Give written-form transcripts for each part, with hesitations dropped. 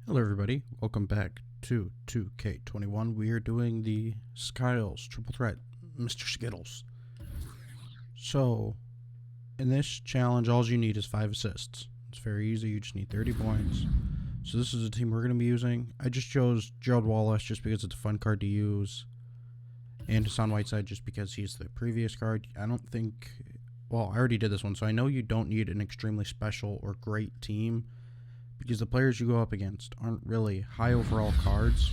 Hello everybody, welcome back to 2K21. We are doing the Skiles Triple Threat, Mr. Skittles. So, in this challenge, all you need is 5 assists. It's very easy, you just need 30 points. So this is a team we're going to be using. I just chose Gerald Wallace just because it's a fun card to use. And Hassan Whiteside just because he's the previous card. I don't think... Well, I already did this one, so I know you don't need an extremely special or great team, because the players you go up against aren't really high overall cards.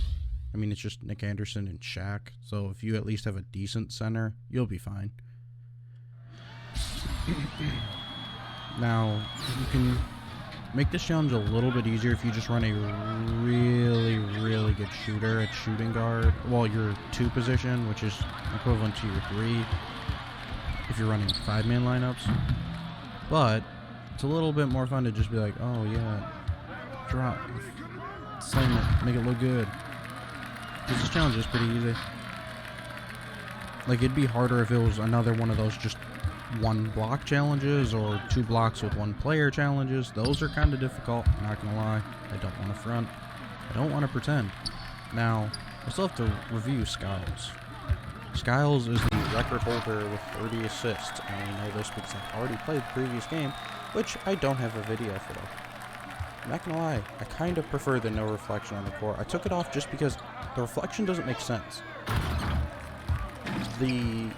I mean, it's just Nick Anderson and Shaq, so if you at least have a decent center, you'll be fine. Now, you can make this challenge a little bit easier if you just run a really good shooter at shooting guard. Well, your 2 position, which is equivalent to your 3 if you're running 5-man lineups. But it's a little bit more fun to just be like, oh yeah, drop, slam it, make it look good. Because this challenge is pretty easy. Like, it'd be harder if it was another one of those just 1 block challenges or 2 blocks with 1 player challenges. Those are kind of difficult, not gonna lie. I don't want to front. I don't want to pretend. Now, I still have to review Skiles. Skiles is the record holder with 30 assists. I only know this because I've already played the previous game, which I don't have a video for. I'm not gonna lie, I kind of prefer the no reflection on the court. I took it off just because the reflection doesn't make sense. The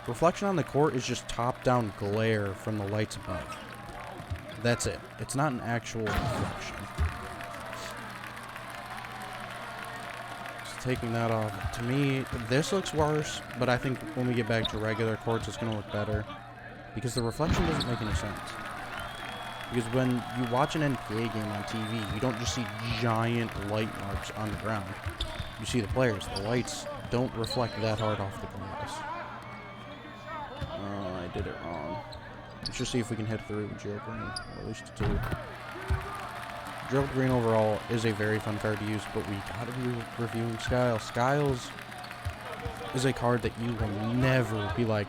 reflection on the court is just top-down glare from the lights above. That's it. It's not an actual reflection. So taking that off, to me, this looks worse, but I think when we get back to regular courts, it's gonna look better. Because the reflection doesn't make any sense. Because when you watch an NBA game on TV, you don't just see giant light marks on the ground. You see the players. The lights don't reflect that hard off the glass. I did it wrong. Let's just see if we can hit 3 with Gerald Green, or at least 2. Gerald Green overall is a very fun card to use, but we gotta be reviewing Skiles. Skiles is a card that you will never be like,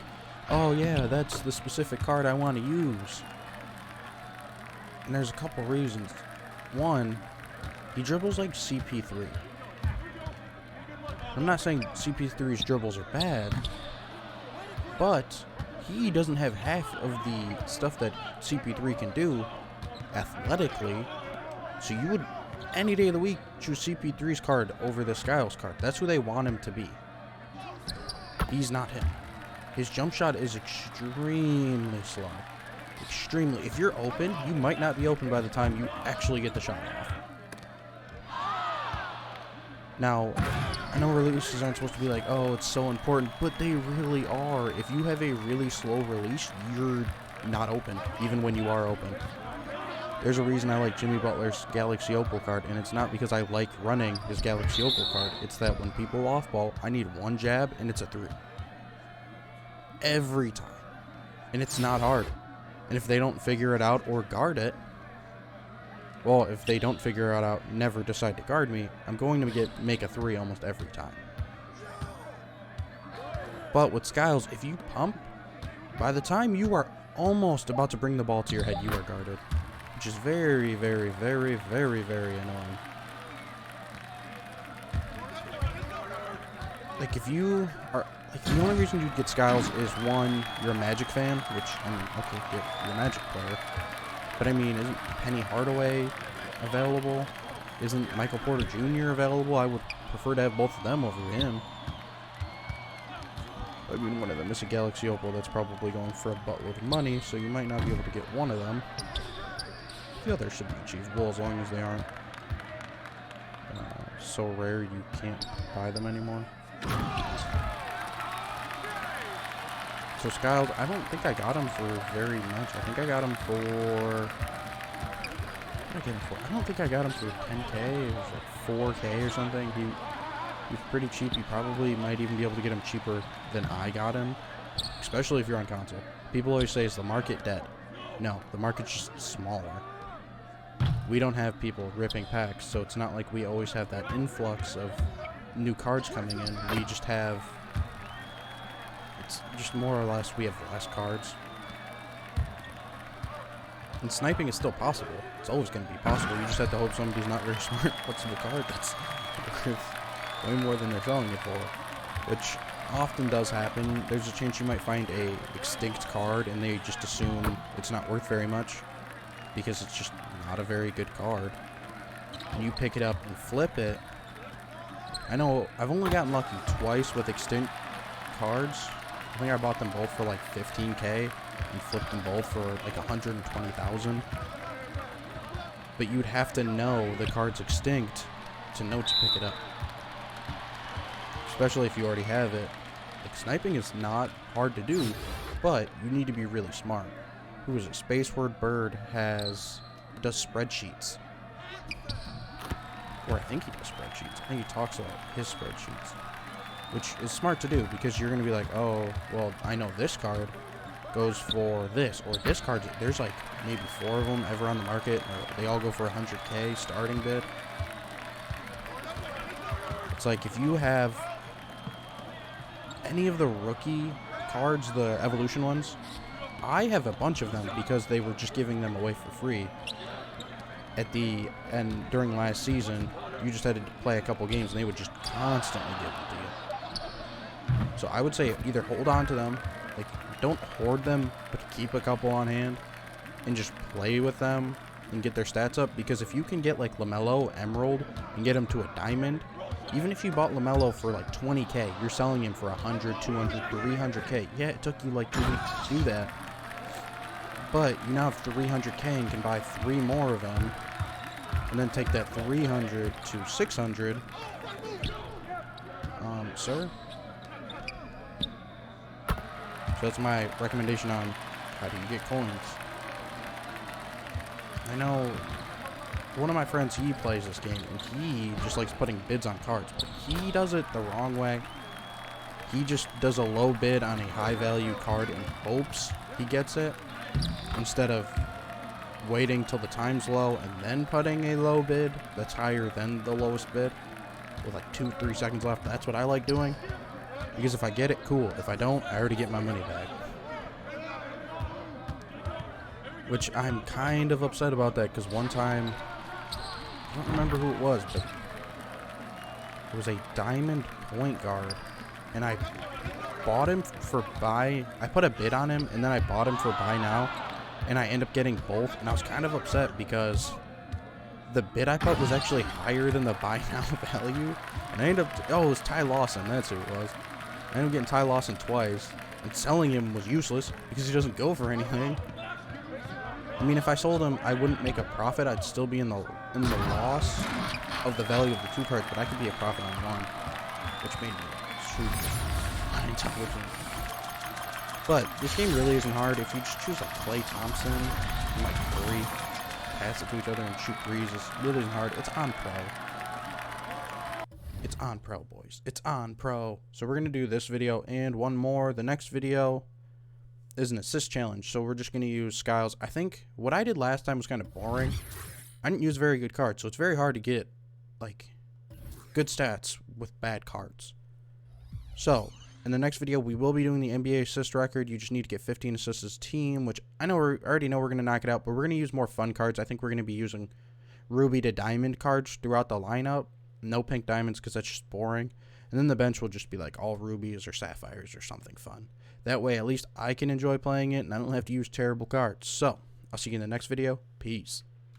oh yeah, that's the specific card I want to use. And there's a couple reasons. One, he dribbles like CP3. I'm not saying CP3's dribbles are bad, but he doesn't have half of the stuff that CP3 can do athletically. So you would, any day of the week, choose CP3's card over the Skiles card. That's who they want him to be. He's not him. His jump shot is extremely slow. Extremely. If you're open, you might not be open by the time you actually get the shot off. Now, I know releases aren't supposed to be like, oh, it's so important, but they really are. If you have a really slow release, you're not open, even when you are open. There's a reason I like Jimmy Butler's Galaxy Opal card, and it's not because I like running his Galaxy Opal card. It's that when people off ball, I need 1 jab, and it's a 3. Every time. And it's not hard. And if they don't figure it out or guard it, well, if they don't figure it out, never decide to guard me, I'm going to make a 3 almost every time. But with Skiles, if you pump, by the time you are almost about to bring the ball to your head, you are guarded. Which is very annoying. Like, if you are... Like, the only reason you'd get Skiles is, 1, you're a Magic fan, which, I mean, okay, you're a Magic player. But, I mean, isn't Penny Hardaway available? Isn't Michael Porter Jr. available? I would prefer to have both of them over him. I mean, one of them is a Galaxy Opal that's probably going for a buttload of money, so you might not be able to get one of them. The others should be achievable as long as they aren't so rare you can't buy them anymore. So Skiles, I don't think I got him for very much. I think I got him for... What did I get him for? I don't think I got him for 10K. It was like 4K or something. He's pretty cheap. You probably might even be able to get him cheaper than I got him. Especially if you're on console. People always say, is the market dead? No, the market's just smaller. We don't have people ripping packs, so it's not like we always have that influx of new cards coming in. We just have... It's just more or less we have less cards. And sniping is still possible. It's always going to be possible. You just have to hope somebody's not very smart puts a card that's worth way more than they're selling it for. Which often does happen. There's a chance you might find a extinct card and they just assume it's not worth very much because it's just not a very good card. And you pick it up and flip it. I know I've only gotten lucky twice with extinct cards. I think I bought them both for like 15K and flipped them both for like 120,000. But you'd have to know the card's extinct to know to pick it up. Especially if you already have it. Like, sniping is not hard to do, but you need to be really smart. Who is it? Space Word Bird does spreadsheets. Or I think he does spreadsheets. I think he talks about his spreadsheets. Which is smart to do, because you're going to be like, oh, well, I know this card goes for this. Or this card, there's like maybe 4 of them ever on the market. Or they all go for 100K starting bid. It's like if you have any of the rookie cards, the evolution ones, I have a bunch of them because they were just giving them away for free at the end during last season. You just had to play a couple games and they would just constantly give them to you. So I would say either hold on to them, like don't hoard them, but keep a couple on hand and just play with them and get their stats up, because if you can get like LaMelo, Emerald, and get him to a diamond, even if you bought LaMelo for like 20K, you're selling him for 100, 200, 300K. Yeah, it took you like 2 weeks to do that. But you now have 300K and can buy 3 more of them. And then take that 300 to 600. Sir? So that's my recommendation on how do you get coins. I know one of my friends, he plays this game, and he just likes putting bids on cards, but he does it the wrong way. He just does a low bid on a high value card and hopes he gets it, instead of waiting till the time's low and then putting a low bid that's higher than the lowest bid with like 2-3 seconds left. That's what I like doing, because if I get it, cool. If I don't, I already get my money back. Which I'm kind of upset about that, because one time, I don't remember who it was, but it was a diamond point guard, and I bought him for buy. I put a bid on him, and then I bought him for buy now, and I end up getting both, and I was kind of upset because the bid I put was actually higher than the buy now value, and I ended up, oh, it was Ty Lawson, that's who it was. I ended up getting Ty Lawson twice, and selling him was useless because he doesn't go for anything. I mean, if I sold him, I wouldn't make a profit. I'd still be in the loss of the value of the 2 cards, but I could be a profit on 1, which made me super unintelligent. But this game really isn't hard. If you just choose like Klay Thompson and like 3, pass it to each other and shoot 3s, it really isn't hard. It's on pro. It's on pro, boys. It's on pro. So we're gonna do this video and one more. The next video is an assist challenge, so we're just going to use Skiles. I think what I did last time was kind of boring. I didn't use very good cards, so it's very hard to get like good stats with bad cards. So in the next video, we will be doing the NBA assist record. You just need to get 15 assists as a team, which I already know we're going to knock it out, but we're going to use more fun cards. I think we're going to be using Ruby to Diamond cards throughout the lineup. No pink diamonds, because that's just boring. And then the bench will just be like all rubies or sapphires or something fun. That way, at least I can enjoy playing it, and I don't have to use terrible cards. So, I'll see you in the next video. Peace.